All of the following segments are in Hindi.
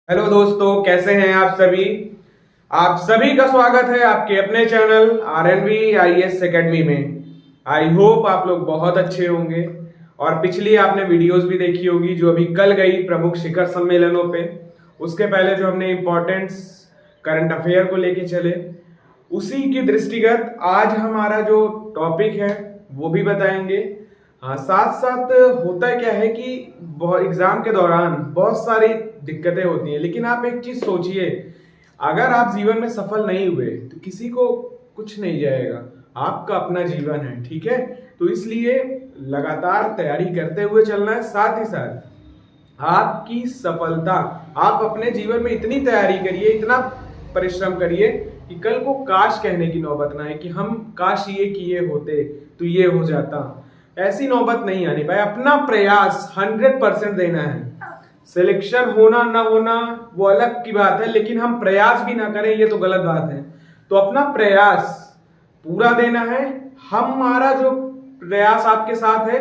हेलो दोस्तों, कैसे हैं आप सभी। आप सभी का स्वागत है आपके अपने चैनल RNV IAS एकेडमी में। आई होप आप लोग बहुत अच्छे होंगे और पिछली आपने वीडियोस भी देखी होगी जो अभी कल गई प्रमुख शिखर सम्मेलनों पे। उसके पहले जो हमने इम्पोर्टेंट्स करंट अफेयर को लेके चले, उसी की दृष्टिगत आज हमारा जो टॉपिक है वो भी बताएंगे। हाँ, साथ साथ होता क्या है कि एग्जाम के दौरान बहुत सारी दिक्कतें होती हैं, लेकिन आप एक चीज सोचिए, अगर आप जीवन में सफल नहीं हुए तो किसी को कुछ नहीं जाएगा। आपका अपना जीवन है, ठीक है। तो इसलिए लगातार तैयारी करते हुए चलना है। साथ ही साथ आपकी सफलता, आप अपने जीवन में इतनी तैयारी करिए, इतना परिश्रम करिए कि कल को काश कहने की नौबत ना आए कि हम काश ये किए होते तो ये हो जाता। ऐसी नौबत नहीं आनी पाए। अपना प्रयास 100% देना है। सिलेक्शन होना ना होना वो अलग की बात है, लेकिन हम प्रयास भी ना करें ये तो गलत बात है। तो अपना प्रयास पूरा देना है। हमारा जो प्रयास आपके साथ है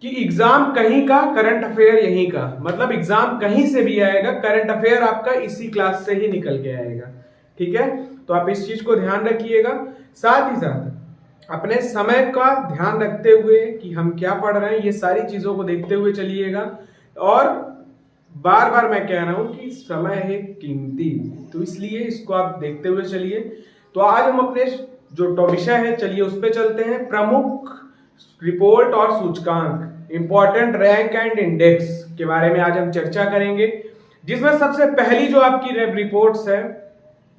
कि एग्जाम कहीं का, करंट अफेयर यहीं का, मतलब एग्जाम कहीं से भी आएगा, करंट अफेयर आपका इसी क्लास से ही निकल के आएगा, ठीक है। तो आप इस चीज को ध्यान रखिएगा। साथ ही साथ अपने समय का ध्यान रखते हुए कि हम क्या पढ़ रहे हैं, ये सारी चीजों को देखते हुए चलिएगा। और बार बार मैं कह रहा हूं कि समय है कीमती, तो इसलिए इसको आप देखते हुए चलिए। तो आज हम अपने जो विषय है, चलिए उस पर चलते हैं। प्रमुख रिपोर्ट और सूचकांक, इंपॉर्टेंट रैंक एंड इंडेक्स के बारे में आज हम चर्चा करेंगे। जिसमें सबसे पहली जो आपकी रिपोर्ट्स है,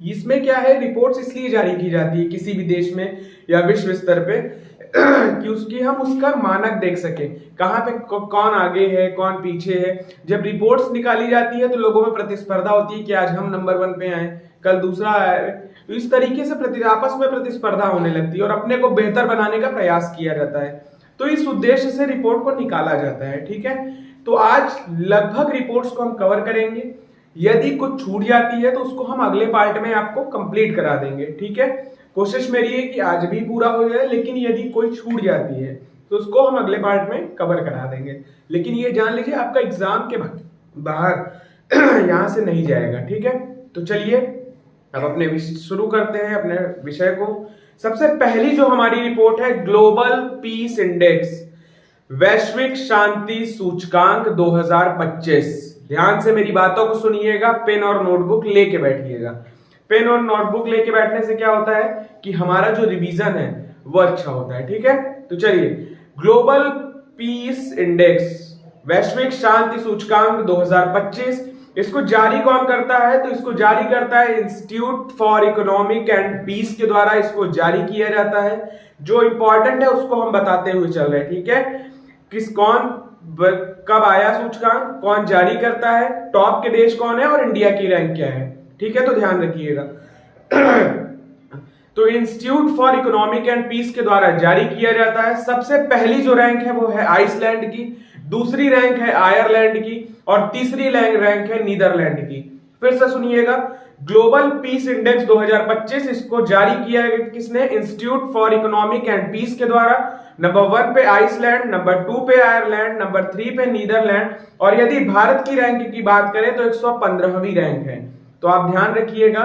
इसमें क्या है, रिपोर्ट्स इसलिए जारी की जाती है किसी भी देश में या विश्व स्तर पे कि उसका मानक देख सके, कहाँ पे कौन आगे है कौन पीछे है। जब रिपोर्ट्स निकाली जाती है तो लोगों में प्रतिस्पर्धा होती है कि आज हम नंबर 1 पे आए, कल दूसरा आए। तो इस तरीके से आपस में प्रतिस्पर्धा होने लगती है और अपने को बेहतर बनाने का प्रयास किया जाता है। तो इस उद्देश्य से रिपोर्ट को निकाला जाता है, ठीक है। तो आज लगभग रिपोर्ट्स को हम कवर करेंगे। यदि कुछ छूट जाती है तो उसको हम अगले पार्ट में आपको कंप्लीट करा देंगे, ठीक है। कोशिश मेरी है कि आज भी पूरा हो जाए, लेकिन यदि कोई छूट जाती है तो उसको हम अगले पार्ट में कवर करा देंगे। लेकिन ये जान लीजिए आपका एग्जाम के बाहर यहां से नहीं जाएगा, ठीक है। तो चलिए अब अपने शुरू करते हैं अपने विषय को। सबसे पहली जो हमारी रिपोर्ट है, ग्लोबल पीस इंडेक्स, वैश्विक शांति सूचकांक 2025। ध्यान से मेरी बातों को सुनिएगा, पेन और नोटबुक लेके बैठिएगा। पेन और नोटबुक लेके बैठने से क्या होता है कि हमारा जो रिवीजन है वो अच्छा होता है, ठीक है। तो चलिए, ग्लोबल पीस इंडेक्स, वैश्विक शांति सूचकांक 2025, इसको जारी कौन करता है? तो इसको जारी करता है institute for economic and peace के द्वारा इसको जारी किया जाता है। जो इंपॉर्टेंट है उसको हम बताते हुए चल रहे हैं, ठीक है। कब आया सूचकांक, कौन जारी करता है, टॉप के देश कौन है और इंडिया की रैंक क्या है, ठीक है। तो ध्यान रखिएगा। तो institute for economic and peace के द्वारा जारी किया जाता है। सबसे पहली जो रैंक है वो है आइसलैंड की, दूसरी रैंक है आयरलैंड की और तीसरी रैंक है नीदरलैंड की। फिर से सुनिएगा, ग्लोबल पीस इंडेक्स 2025, इसको जारी किया है किसने? Institute for economic and peace के द्वारा। नंबर 1 पे आइसलैंड, नंबर 2 पे आयरलैंड, नंबर 3 पे नीदरलैंड, और यदि भारत की रैंक की बात करें तो 115वीं रैंक है। तो आप ध्यान रखिएगा।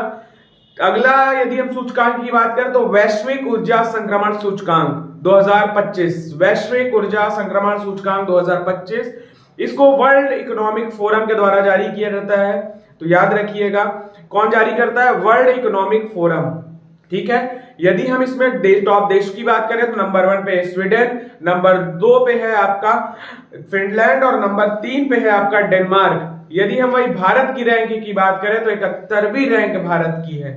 अगला यदि हम सूचकांक की बात करें तो वैश्विक ऊर्जा संक्रमण सूचकांक 2025, वैश्विक ऊर्जा संक्रमण सूचकांक 2025, इसको वर्ल्ड इकोनॉमिक फोरम के द्वारा जारी किया जाता है। तो याद रखिएगा, कौन जारी करता है? वर्ल्ड इकोनॉमिक फोरम, ठीक है। यदि हम इसमें टॉप देश की बात करें तो नंबर 1 पे स्वीडन, नंबर 2 पे है आपका फिनलैंड और नंबर 3 पे है आपका डेनमार्क। यदि हम वही भारत की रैंक की बात करें तो 71वीं रैंक भारत की है।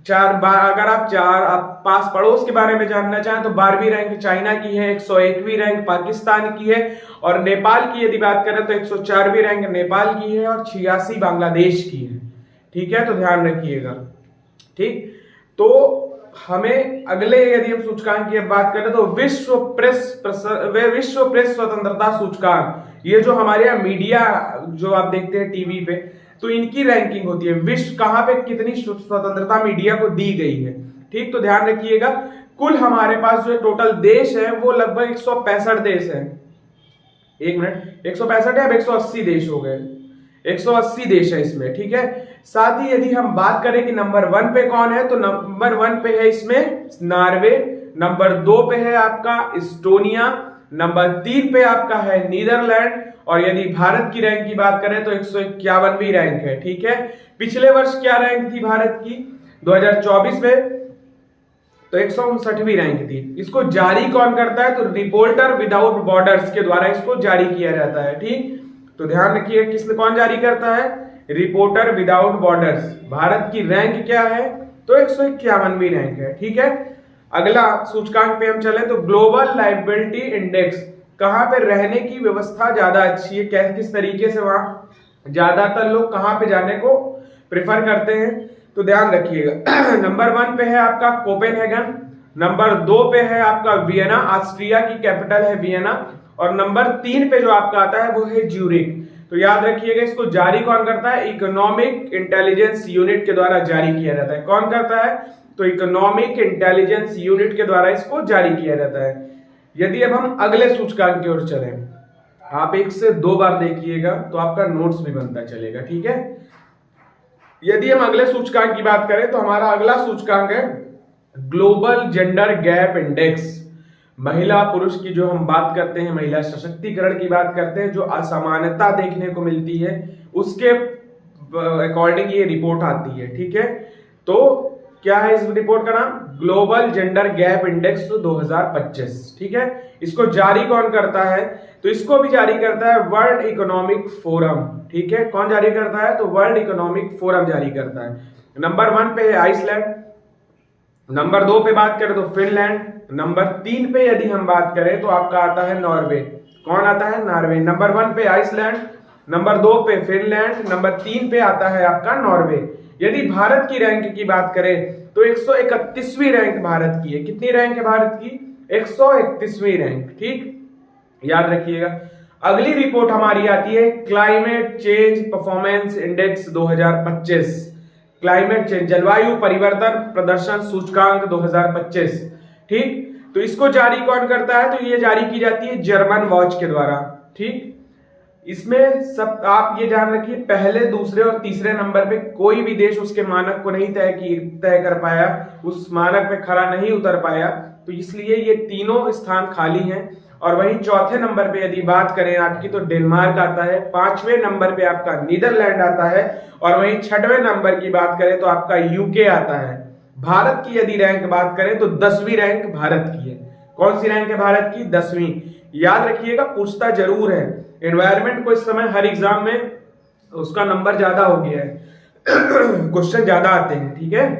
अगर आप पास पड़ोस के बारे में जानना चाहें तो 12वीं रैंक चाइना की है, 101वीं रैंक पाकिस्तान की है, और नेपाल की यदि बात करें तो 104वीं रैंक नेपाल की है और 86 बांग्लादेश की है, ठीक है। तो ध्यान रखिएगा, ठीक। तो हमें अगले यदि हम सूचकांक की बात करें तो विश्व प्रेस स्वतंत्रता सूचकांक, ये जो हमारे यहाँ मीडिया जो आप देखते हैं टीवी पे, तो इनकी रैंकिंग होती है विश्व कहां पे कितनी स्वतंत्रता मीडिया को दी गई है, ठीक। तो ध्यान रखिएगा, कुल हमारे पास जो टोटल देश है वो लगभग 165 देश है। 1 मिनट, 165 है, अब 180 देश हो गए। 180 देश है इसमें, ठीक है। साथ ही यदि हम बात करें कि नंबर 1 पे कौन है, तो नंबर 1 पे है इसमें नॉर्वे, नंबर 2 पे है आपका इस्टोनिया, नंबर 3 पे आपका है नीदरलैंड, और यदि भारत की रैंक की बात करें तो 151वीं रैंक है, ठीक है। पिछले वर्ष क्या रैंक थी भारत की 2024 में, तो 159वीं रैंक थी। इसको जारी कौन करता है, तो रिपोर्टर विदाउट बॉर्डर्स के द्वारा इसको जारी किया जाता है, ठीक। तो ध्यान रखिए किसने कौन जारी करता है, रिपोर्टर विदाउट बॉर्डर्स। भारत की रैंक क्या है, तो 151वीं रैंक है, ठीक है। अगला सूचकांक पे हम चले तो ग्लोबल लाइबिलिटी इंडेक्स, कहां पे रहने की व्यवस्था ज्यादा अच्छी है, किस तरीके से वहां ज्यादातर लोग कहां पे जाने को प्रेफर करते हैं, तो ध्यान रखिएगा। नंबर 1 पे है आपका कोपेनहेगन, नंबर 2 पे है आपका वियना, ऑस्ट्रिया की कैपिटल है वियना, और नंबर 3 पे जो आपका आता है वो है ज्यूरिक। तो याद रखिएगा इसको जारी कौन करता है, इकोनॉमिक इंटेलिजेंस यूनिट के द्वारा जारी किया जाता है। कौन करता है, तो इकोनॉमिक इंटेलिजेंस यूनिट के द्वारा इसको जारी किया जाता है। यदि अब हम अगले सूचकांक की ओर चलें, आप 1 से 2 बार देखिएगा तो आपका नोट्स भी बनता चलेगा, ठीक है। यदि हम अगले सूचकांक की बात करें तो हमारा अगला सूचकांक है ग्लोबल जेंडर गैप इंडेक्स। महिला पुरुष की जो हम बात करते हैं, महिला सशक्तिकरण की बात करते हैं, जो असमानता देखने को मिलती है उसके अकॉर्डिंग ये रिपोर्ट आती है, ठीक है। तो क्या है इस रिपोर्ट का नाम, ग्लोबल जेंडर गैप इंडेक्स 2025, ठीक है। इसको जारी कौन करता है, तो इसको भी जारी करता है वर्ल्ड इकोनॉमिक फोरम, ठीक है। कौन जारी करता है, तो वर्ल्ड इकोनॉमिक फोरम जारी करता है। नंबर 1 पे है आइसलैंड, नंबर 2 पे बात करें तो फिनलैंड, नंबर 3 पे यदि हम बात करें तो आपका आता है नॉर्वे। कौन आता है, नॉर्वे। नंबर 1 पे आइसलैंड, नंबर 2 पे फिनलैंड, नंबर 3 पे आता है आपका नॉर्वे। यदि भारत की रैंक की बात करें तो 131वीं रैंक भारत की है। कितनी रैंक है भारत की, 131वीं रैंक, ठीक, याद रखिएगा। अगली रिपोर्ट हमारी आती है climate change performance index 2025, climate change जलवायु परिवर्तन प्रदर्शन सूचकांक 2025, ठीक। तो इसको जारी कौन करता है, तो ये जारी की जाती है जर्मन वॉच के द्वारा, ठीक। इसमें सब आप ये ध्यान रखिए, पहले दूसरे और तीसरे नंबर पे कोई भी देश उसके मानक को नहीं तय कर पाया, उस मानक पे खरा नहीं उतर पाया, तो इसलिए ये तीनों स्थान खाली हैं। और वहीं चौथे नंबर पे यदि बात करें आपकी तो डेनमार्क आता है, 5वें नंबर पे आपका नीदरलैंड आता है, और वहीं 6वें नंबर की बात करें तो आपका यूके आता है। भारत की यदि रैंक बात करें तो 10वीं रैंक भारत की है। कौन सी रैंक है भारत की, 10वीं। याद रखिएगा पूछता जरूर है, एनवायरमेंट को इस समय हर एग्जाम में उसका नंबर ज्यादा हो गया है, क्वेश्चन ज्यादा आते हैं, ठीक है।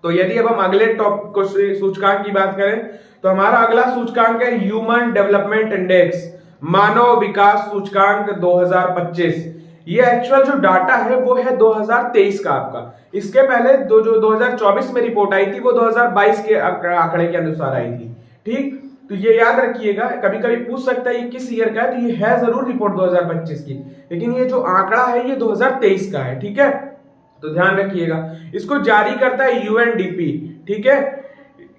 तो यदि अब हम अगले टॉप सूचकांक की बात करें तो हमारा अगला सूचकांक है ह्यूमन डेवलपमेंट इंडेक्स, मानव विकास सूचकांक 2025। ये एक्चुअल जो डाटा है वो है 2023 का आपका। इसके पहले जो 2024 में रिपोर्ट आई थी वो 2022 के आंकड़े के अनुसार आई थी, ठीक। तो ये याद रखिएगा, कभी कभी पूछ सकता है ये किस ईयर का है, तो ये है जरूर रिपोर्ट 2025 की, लेकिन ये जो आंकड़ा है ये 2023 का है, ठीक है। तो ध्यान रखिएगा, इसको जारी करता है यूएनडीपी, ठीक है।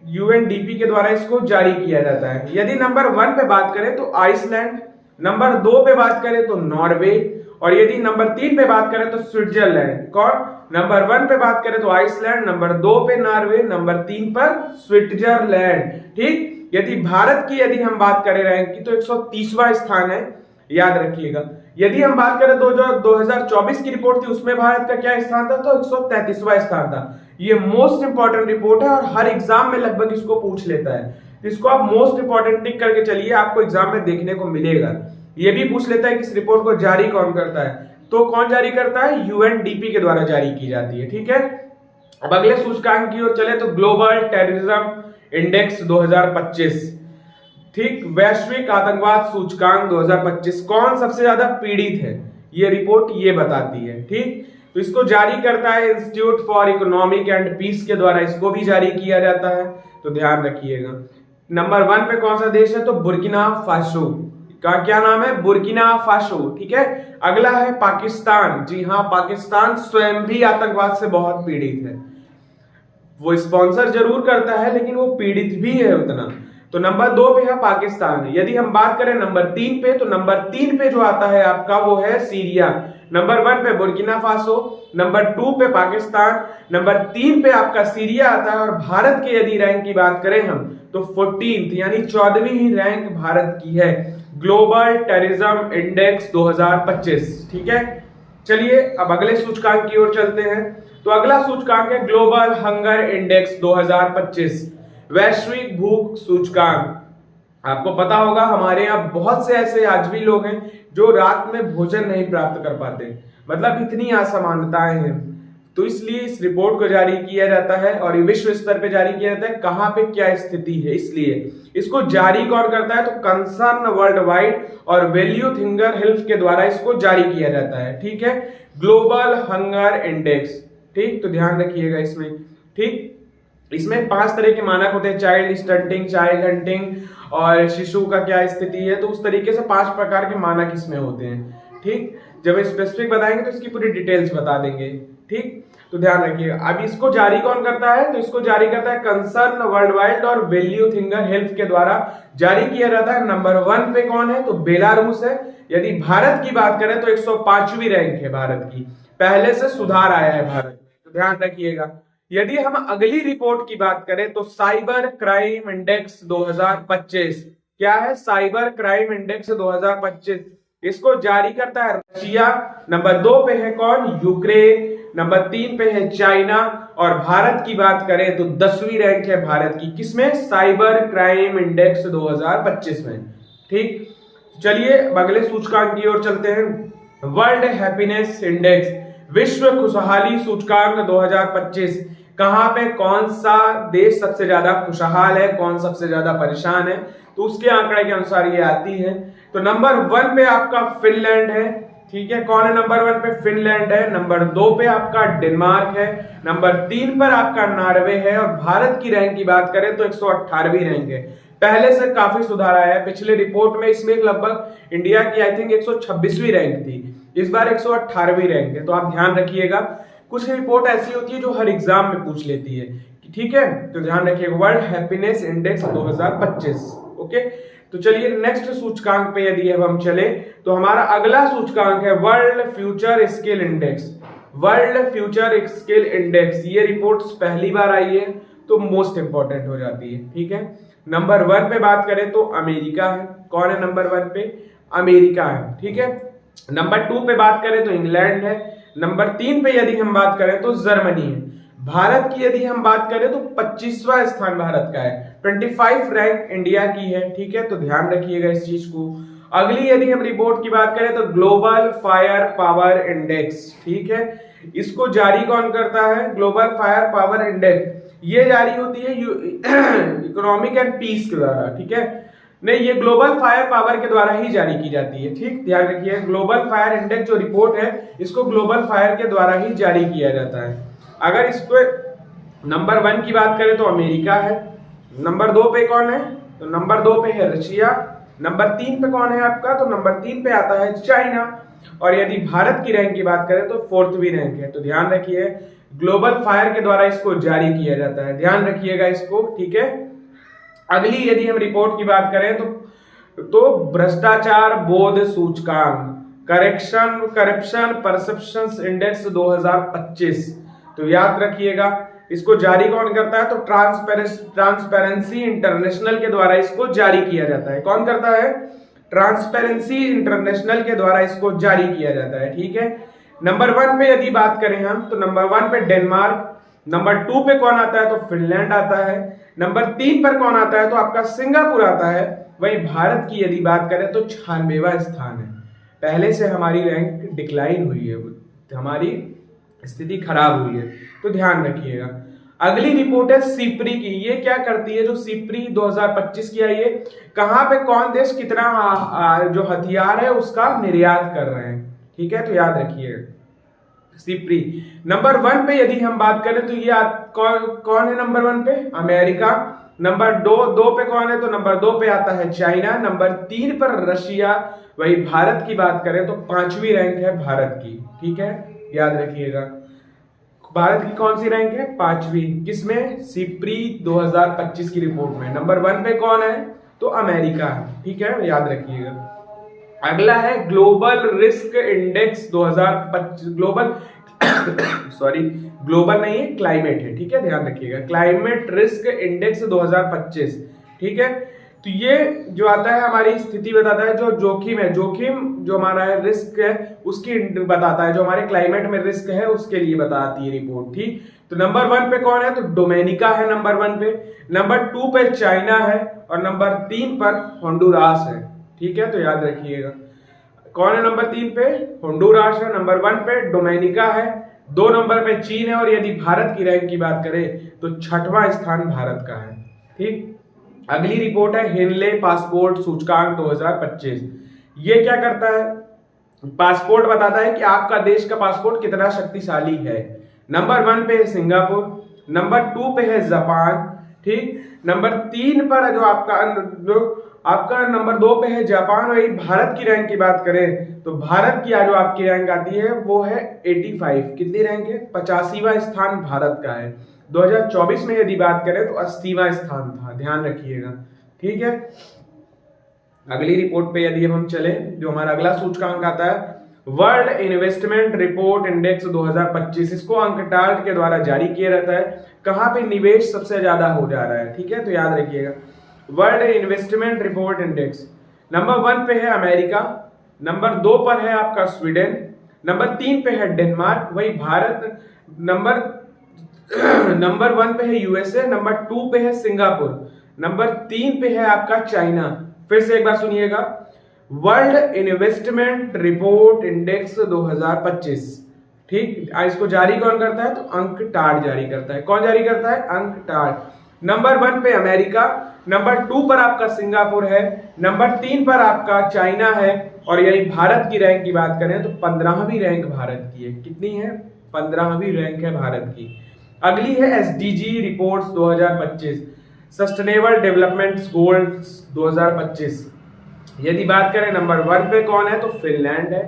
यूएनडीपी के द्वारा इसको जारी किया जाता है। यदि नंबर 1 पे बात करें तो आइसलैंड, नंबर 2 पे बात करें तो नॉर्वे, और यदि नंबर 3 पे बात करें तो स्विट्जरलैंड। कौन, नंबर 1 पे बात करें तो आइसलैंड, नंबर 2 पे नॉर्वे, नंबर 3 पर स्विट्जरलैंड, ठीक। यदि भारत की यदि हम बात करें रैंक की तो 130वां स्थान है, याद रखिएगा। यदि हम बात करें तो जो 2024 की रिपोर्ट थी उसमें भारत का क्या स्थान था, तो 133वां स्थान था। ये मोस्ट इंपॉर्टेंट रिपोर्ट है और हर एग्जाम में लगभग इसको पूछ लेता है, इसको आप मोस्ट इंपॉर्टेंट टिक करके चलिए, आपको एग्जाम में देखने को मिलेगा। ये भी पूछ लेता है कि इस रिपोर्ट को जारी कौन करता है, तो कौन जारी करता है, यूएनडीपी के द्वारा जारी की जाती है, ठीक है। अब अगले सूचकांक की ओर चले तो ग्लोबल टेररिज्म इंडेक्स 2025, ठीक, वैश्विक आतंकवाद सूचकांक 2025। कौन सबसे ज्यादा पीड़ित है, ये रिपोर्ट ये बताती है, ठीक। तो इसको जारी करता है institute for economic and peace के द्वारा, इसको भी जारी किया जाता है, तो ध्यान रखिएगा। नंबर 1 पे कौन सा देश है, तो बुर्किना फासो का क्या नाम है, बुर्किना फासो, ठीक है। अगला है पाकिस्तान, जी हाँ, पाकिस्तान स्वयं भी आतंकवाद से बहुत पीड़ित है, वो स्पॉन्सर जरूर करता है लेकिन वो पीड़ित भी है उतना। तो नंबर 2 पे है पाकिस्तान। यदि हम बात करें नंबर 3 पे, तो नंबर 3 पे जो आता है आपका वो है सीरिया। नंबर 1 पे बुर्किना फासो, नंबर 2 पे पाकिस्तान, नंबर 3 पे आपका सीरिया आता है। और भारत के यदि रैंक की बात करें हम तो 14th यानी 14वीं रैंक भारत की है ग्लोबल टेररिज्म इंडेक्स 2025। ठीक है, चलिए अब अगले सूचकांक की ओर चलते हैं। तो अगला सूचकांक है ग्लोबल हंगर इंडेक्स 2025, वैश्विक भूख सूचकांक। आपको पता होगा हमारे यहाँ बहुत से ऐसे आज भी लोग हैं जो रात में भोजन नहीं प्राप्त कर पाते, मतलब इतनी असमानताएं हैं। तो इसलिए इस रिपोर्ट को जारी किया जाता है और ये विश्व स्तर पे जारी किया जाता है कहाँ पे क्या स्थिति है। इसलिए इसको जारी कौन करता है तो कंसर्न वर्ल्ड वाइड और वैल्यू थिंगर हेल्थ के द्वारा इसको जारी किया जाता है। ठीक है, ग्लोबल हंगर इंडेक्स। ठीक, तो ध्यान रखिएगा इसमें। ठीक, इसमें 5 तरह के मानक होते हैं, चाइल्ड स्टंटिंग, चाइल्ड हंटिंग और शिशु का क्या स्थिति है। तो उस तरीके से 5 प्रकार के मानक इसमें होते हैं। ठीक, जब स्पेसिफिक बताएंगे तो इसकी पूरी डिटेल्स बता देंगे। ठीक, तो ध्यान रखिएगा। अब इसको जारी कौन करता है तो इसको जारी करता है कंसर्न वर्ल्ड वाइड और वैल्यू थिंगर हेल्थ के द्वारा जारी किया जाता है। नंबर 1 पे कौन है तो बेलारूस है। यदि भारत की बात करें तो 105वीं रैंक है भारत की, पहले से सुधार आया है भारत में, तो ध्यान रखिएगा। यदि हम अगली रिपोर्ट की बात करें तो साइबर क्राइम इंडेक्स 2025 क्या है, साइबर क्राइम इंडेक्स 2025 इसको जारी करता है रशिया। नंबर 2 पे है कौन, यूक्रेन। नंबर 3 पे है चाइना। और भारत की बात करें तो 10वीं रैंक है भारत की, किसमें, साइबर क्राइम इंडेक्स 2025 में। ठीक, चलिए अगले सूचकांक की ओर चलते हैं। वर्ल्ड हैप्पीनेस इंडेक्स, विश्व खुशहाली सूचकांक 2025, कहां पे कौन सा देश सबसे ज्यादा खुशहाल है, कौन सबसे ज्यादा परेशान है, तो उसके आंकड़े के अनुसार ये आती है। तो नंबर 1 पे आपका फिनलैंड है। ठीक है, कौन है नंबर 1 पे, फिनलैंड है। नंबर 2 पे आपका डेनमार्क है। नंबर 3 पर आपका नॉर्वे है। और भारत की रैंक की बात करें तो 118वीं रैंक है, पहले से काफी सुधार आया है। पिछले रिपोर्ट में इसमें लगभग इंडिया की आई थिंक 126वीं रैंक थी, इस बार 118वीं रैंक है। तो आप ध्यान रखिएगा, कुछ रिपोर्ट ऐसी होती है जो हर एग्जाम में पूछ लेती है। ठीक है, तो ध्यान रखिएगा वर्ल्ड हैप्पीनेस इंडेक्स 2025। ओके, तो चलिए नेक्स्ट सूचकांक पे यदि अब हम चले तो हमारा अगला सूचकांक है world future skill index. World future skill index ये रिपोर्ट्स पहली बार आई है तो मोस्ट इंपॉर्टेंट हो जाती है। ठीक है, नंबर 1 पे बात करें तो अमेरिका है। कौन है नंबर 1 पे, अमेरिका है। ठीक है, नंबर 2 पे बात करें तो इंग्लैंड है। नंबर 3 पे यदि हम बात करें तो जर्मनी है। भारत की यदि हम बात करें तो 25वां स्थान भारत का है, 25 रैंक इंडिया की है। ठीक है, तो ध्यान रखिएगा इस चीज को। अगली यदि हम रिपोर्ट की बात करें तो ग्लोबल फायर पावर इंडेक्स। ठीक है, इसको जारी कौन करता है, ग्लोबल फायर पावर इंडेक्स ये जारी होती है इकोनॉमिक एंड पीस के द्वारा। ठीक है, नहीं, ये ग्लोबल फायर पावर के द्वारा ही जारी की जाती है। ठीक, ध्यान रखिए ग्लोबल फायर इंडेक्स जो रिपोर्ट है इसको ग्लोबल फायर के द्वारा ही जारी किया जाता है। अगर इसको नंबर 1 की बात करें तो अमेरिका है। नंबर 2 पे कौन है तो नंबर 2 पे है रशिया। नंबर 3 पे कौन है आपका तो नंबर 3 पे आता है चाइना। और यदि भारत की रैंक की बात करें तो 4वीं रैंक है। तो ध्यान रखिए ग्लोबल फायर के द्वारा इसको जारी किया जाता है, ध्यान रखिएगा इसको। ठीक है, अगली यदि हम रिपोर्ट की बात करें तो भ्रष्टाचार बोध सूचकांक, करप्शन परसेप्शन इंडेक्स 2025। तो याद रखिएगा इसको जारी कौन करता है तो ट्रांसपेरेंसी इंटरनेशनल के द्वारा इसको जारी किया जाता है। कौन करता है, ट्रांसपेरेंसी इंटरनेशनल के द्वारा इसको जारी किया जाता है। ठीक है, नंबर 1 पे यदि बात करें हम तो नंबर 1 पे डेनमार्क। नंबर 2 पे कौन आता है तो फिनलैंड आता है। नंबर 3 पर कौन आता है तो आपका सिंगापुर आता है। वहीं भारत की यदि बात करें तो 96वां स्थान है, पहले से हमारी रैंक डिक्लाइन हुई है, हमारी स्थिति खराब हुई है। तो ध्यान रखिएगा। अगली रिपोर्ट है सिप्री की। ये क्या करती है, जो सिप्री 2025 की आई है, कहां पे कौन देश कितना जो हथियार है उसका निर्यात कर रहे हैं। ठीक है, तो याद रखिए सिप्री। नंबर 1 पे यदि हम बात करें तो ये कौन है नंबर 1 पे, अमेरिका। नंबर 2 पे कौन है तो नंबर 2 पे आता है चाइना। नंबर 3 पर रशिया। वही भारत की बात करें तो 5वीं रैंक है भारत की। ठीक है, याद रखिएगा भारत की कौन सी रैंक है, 5वीं। किसमें, सिप्री 2025 की रिपोर्ट में। नंबर 1 पे कौन है तो अमेरिका है। ठीक है, याद रखिएगा। अगला है global risk index 2025, global sorry global नहीं है, क्लाइमेट है, ठीक है, ध्यान रखिएगा, क्लाइमेट रिस्क इंडेक्स 2025, ठीक है। तो ये जो आता है हमारी स्थिति बताता है, जो जोखिम है, जोखिम जो हमारा है, रिस्क है, उसकी बताता है, जो हमारे क्लाइमेट में रिस्क है उसके लिए बताती है रिपोर्ट, ठीक। तो नंबर 1 पे कौन है, तो डोमिनिका है नंबर 1 पे, नंबर 2 पे चाइना है और नंबर 3 पर होंडुरास है, ठीक है। तो याद रखिएगा कौन है नंबर 3 पे, होंडुरास है, नंबर 1 पे डोमिनिका है, 2 नंबर पे चीन है, और यदि भारत की रैंक की बात करें तो 6वां स्थान भारत का है, ठीक। अगली रिपोर्ट है हेनले पासपोर्ट सूचकांक 2025। ये क्या करता है, पासपोर्ट बताता है कि आपका देश का पासपोर्ट कितना शक्तिशाली है। नंबर 1 पे है सिंगापुर, नंबर 2 पे है जापान, ठीक, नंबर 3 पर जो आपका नंबर 2 पे है जापान। वही भारत की रैंक की बात करें तो भारत की जो आपकी रैंक आती है वो है 85, कितनी रैंक है, 85वां स्थान भारत का है। 2024 में यदि बात करें तो 80वां स्थान था, ध्यान रखिएगा, ठीक है। अगली रिपोर्ट पे यदि हम चले, जो हमारा अगला सूचकांक आता है वर्ल्ड इन्वेस्टमेंट रिपोर्ट इंडेक्स 2025, इसको अंकटाड के द्वारा जारी किया रहता है। कहां पे निवेश सबसे ज्यादा हो जा रहा है, ठीक है, तो याद रखिएगा world investment report index. Number 1 पे है अमेरिका, नंबर 2 पर है आपका स्वीडन, नंबर 3 पे है डेनमार्क, वही भारत नंबर 1 पे है यूएसए, नंबर 2 पे है सिंगापुर, नंबर 3 पे है आपका चाइना। फिर से एक बार सुनिएगा, वर्ल्ड इन्वेस्टमेंट रिपोर्ट इंडेक्स 2025, ठीक। इसको जारी कौन करता है, तो अंकटाड जारी करता है। कौन जारी करता है, अंकटाड। नंबर 1 पे अमेरिका, नंबर 2 पर आपका सिंगापुर है, नंबर 3 पर आपका चाइना है, और यदि भारत की रैंक की बात करें तो 15वीं रैंक भारत की है। कितनी है, 15वीं रैंक है भारत की। अगली है SDG reports 2025, sustainable development goals 2025। यदि बात करें नंबर 1 पे कौन है, तो फिनलैंड है,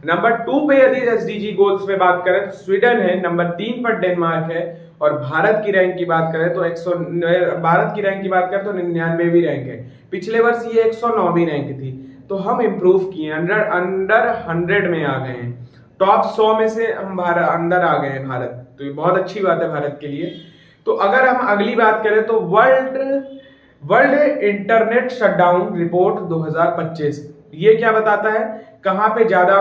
नंबर 2 पे यदि एसडीजी गोल्स पे बात करें तो स्वीडन है, नंबर 3 पर डेनमार्क है, और भारत की रैंक की बात करें तो भारत की रैंक की बात करें तो 99वीं रैंक है। पिछले वर्ष ये 109वीं रैंक थी, तो हम इम्प्रूव किए, अंडर 100 में आ गए हैं, टॉप 100 में से हम अंदर आ गए हैं भारत, तो ये बहुत अच्छी बात है भारत के लिए। तो अगर हम अगली बात करें तो वर्ल्ड इंटरनेट शटडाउन रिपोर्ट 2025, ये क्या बताता है, कहां पे ज्यादा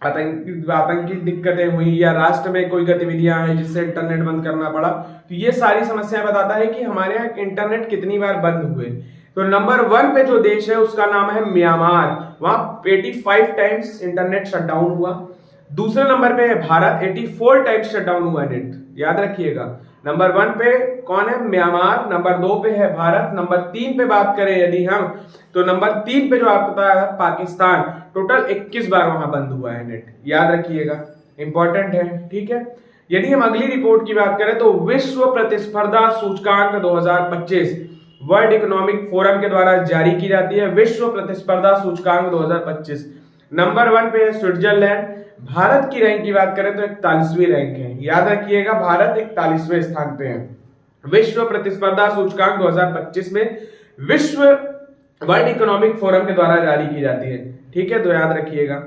आतंकी दिक्कतें हुई या राष्ट्र में कोई गतिविधियां हैं जिससे इंटरनेट बंद करना पड़ा, तो ये सारी समस्याएं बताता है कि हमारे यहाँ इंटरनेट कितनी बार बंद हुए। तो नंबर 1 पे जो देश है उसका नाम है म्यांमार, वहां 85 टाइम्स इंटरनेट शटडाउन हुआ। दूसरे नंबर पे है भारत, 84 टाइम्स शटडाउन हुआ नेट, याद रखिएगा। नंबर 1 पे कौन है, म्यांमार, नंबर 2 पे है भारत, नंबर 3 पे बात करें यदि हम तो नंबर 3 पे जो आपका है पाकिस्तान, टोटल 21 बार वहां बंद हुआ है नेट, याद रखिएगा, इंपॉर्टेंट है, ठीक है। यदि हम अगली रिपोर्ट की बात करें तो विश्व प्रतिस्पर्धा सूचकांक 2025 वर्ल्ड इकोनॉमिक फोरम के द्वारा जारी की जाती है। विश्व प्रतिस्पर्धा सूचकांक 2025, नंबर 1 पे है स्विट्जरलैंड। भारत की रैंक की बात करें तो 41वीं रैंक है, याद रखिएगा भारत 41वें स्थान पे है विश्व प्रतिस्पर्धा सूचकांक 2025 में, विश्व वर्ल्ड इकोनॉमिक फोरम के द्वारा जारी की जाती है, ठीक है, तो याद रखिएगा।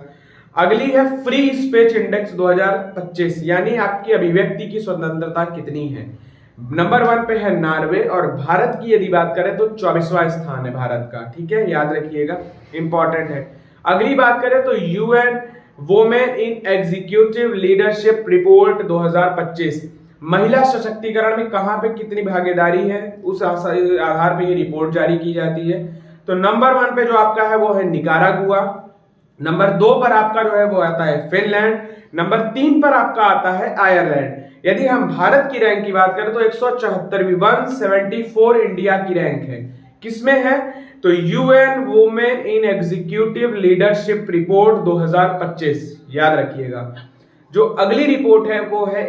अगली है फ्री स्पीच इंडेक्स 2025, यानी आपकी अभिव्यक्ति की स्वतंत्रता कितनी है। नंबर 1 पे है नॉर्वे, और भारत की यदि बात करें तो 24वां स्थान है भारत का, ठीक है, याद रखिएगा, इंपॉर्टेंट है। अगली बात करें तो UN women in executive leadership report 2025, महिला सशक्तिकरण में कहां पे कितनी भागीदारी है उस आधार पे ये रिपोर्ट जारी की जाती है। तो नंबर 1 पे जो आपका है वो है निकारागुआ, नंबर 2 पर आपका जो है वो आता है फिनलैंड, नंबर 3 पर आपका आता है आयरलैंड। यदि हम भारत की रैंक की बात करें तो 174वीं 174 इंडिया की रैंक है, किसमें है, तो UN women in executive leadership report 2025, याद रखिएगा। जो अगली रिपोर्ट है वो है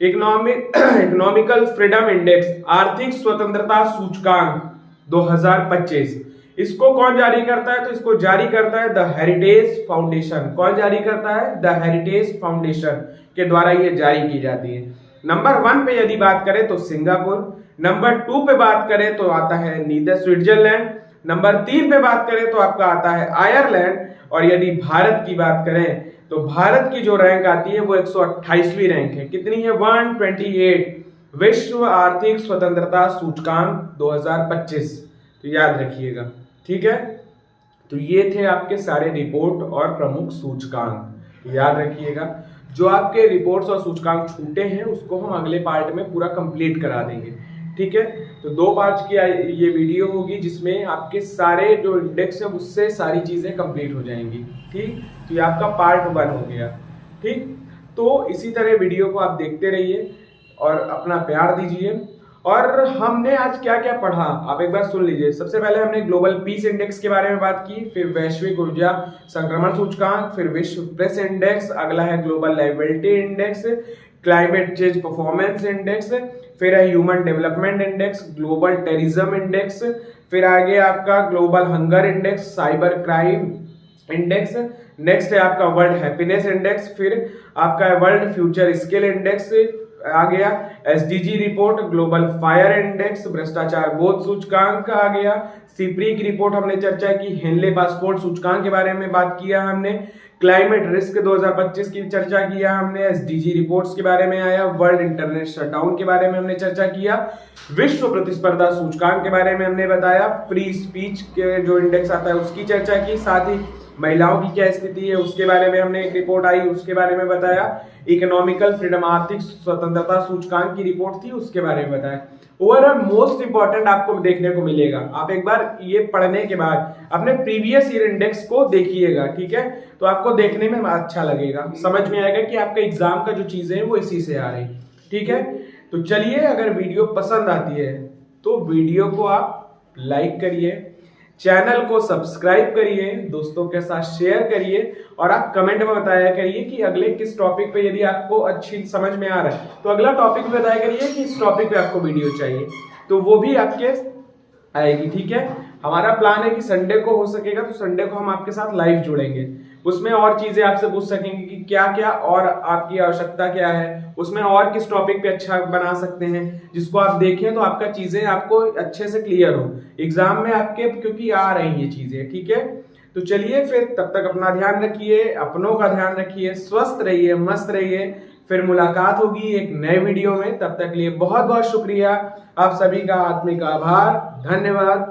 इकोनॉमिकल फ्रीडम इंडेक्स, आर्थिक स्वतंत्रता सूचकांक 2025। इसको कौन जारी करता है, तो इसको जारी करता है द हेरिटेज फाउंडेशन। कौन जारी करता है, द हेरिटेज फाउंडेशन के द्वारा ये जारी की जाती है। नंबर 1 पे यदि बात करें तो सिंगापुर, नंबर 2 पे बात करें तो आता है नीदर स्विट्जरलैंड, नंबर 3 पे बात करें तो आपका आता है आयरलैंड। और यदि भारत की बात करें तो भारत की जो रैंक आती है वो 128वीं रैंक है। कितनी है? 128। विश्व आर्थिक स्वतंत्रता सूचकांक 2025, तो याद रखिएगा। ठीक है, तो ये थे आपके सारे रिपोर्ट और प्रमुख सूचकांक, याद रखिएगा। जो आपके रिपोर्ट्स और सूचकांक छूटे हैं उसको हम अगले पार्ट में पूरा कंप्लीट करा देंगे। ठीक है, तो 2 पार्ट की ये वीडियो होगी जिसमें आपके सारे जो इंडेक्स है उससे सारी चीजें कंप्लीट हो जाएंगी। ठीक, तो ये आपका पार्ट 1 हो गया। ठीक, तो इसी तरह वीडियो को आप देखते रहिए और अपना प्यार दीजिए। और हमने आज क्या क्या पढ़ा आप एक बार सुन लीजिए। सबसे पहले हमने ग्लोबल पीस इंडेक्स के बारे में बात की, फिर वैश्विक ऊर्जा संक्रमण सूचकांक, फिर विश्व प्रेस इंडेक्स, अगला है global liability index, climate change performance index, फिर है human development index, global terrorism index, फिर आगे आपका global hunger index, cyber crime index, next है आपका वर्ल्ड हैप्पीनेस इंडेक्स, फिर आपका वर्ल्ड फ्यूचर स्किल इंडेक्स आ गया, SDG report, global fire index, भ्रष्टाचार बोध सूचकांक आ गया, सिप्री की रिपोर्ट हमने चर्चा की, हेनले पासपोर्ट सूचकांक के बारे में बात किया हमने, क्लाइमेट रिस्क 2025 की चर्चा किया हमने, एसडीजी रिपोर्ट्स के बारे में आया, वर्ल्ड इंटरनेट शटडाउन के बारे में हमने चर्चा किया, विश्व प्रतिस्पर्धा सूचकांक के बारे में हमने बताया, फ्री स्पीच के जो इंडेक्स आता है उसकी चर्चा की, साथ ही महिलाओं की क्या स्थिति है उसके बारे में हमने एक रिपोर्ट आई उसके बारे में बताया, इकोनॉमिकल फ्रीडम आर्थिक स्वतंत्रता सूचकांक की रिपोर्ट थी उसके बारे में बताया। ओवरऑल मोस्ट इंपॉर्टेंट आपको देखने को मिलेगा, आप एक बार ये पढ़ने के बाद अपने प्रीवियस ईयर इंडेक्स को देखिएगा। ठीक है, तो आपको देखने में अच्छा लगेगा, समझ में आएगा कि आपका एग्जाम का जो चीजें हैं वो इसी से आ रही। ठीक है, तो चलिए, अगर वीडियो पसंद आती है तो वीडियो को आप लाइक करिए, चैनल को सब्सक्राइब करिए, दोस्तों के साथ शेयर करिए और आप कमेंट में बताया करिए कि अगले किस टॉपिक पे, यदि आपको अच्छी समझ में आ रहा है तो अगला टॉपिक बताया करिए कि इस टॉपिक पे आपको वीडियो चाहिए, तो वो भी आपके आएगी। ठीक है, हमारा प्लान है कि संडे को हो सकेगा तो संडे को हम आपके साथ लाइव जुड़ेंगे, उसमें और चीजें आपसे पूछ सकेंगे कि क्या क्या और आपकी आवश्यकता क्या है, उसमें और किस टॉपिक पे अच्छा बना सकते हैं जिसको आप देखें तो आपका चीजें आपको अच्छे से क्लियर हो एग्जाम में आपके, क्योंकि आ रही ये चीजें। ठीक है, तो चलिए फिर, तब तक अपना ध्यान रखिए, अपनों का ध्यान रखिए, स्वस्थ रहिए, मस्त रहिए। फिर मुलाकात होगी एक नए वीडियो में, तब तक के लिए बहुत बहुत शुक्रिया, आप सभी का आत्मिक आभार, धन्यवाद।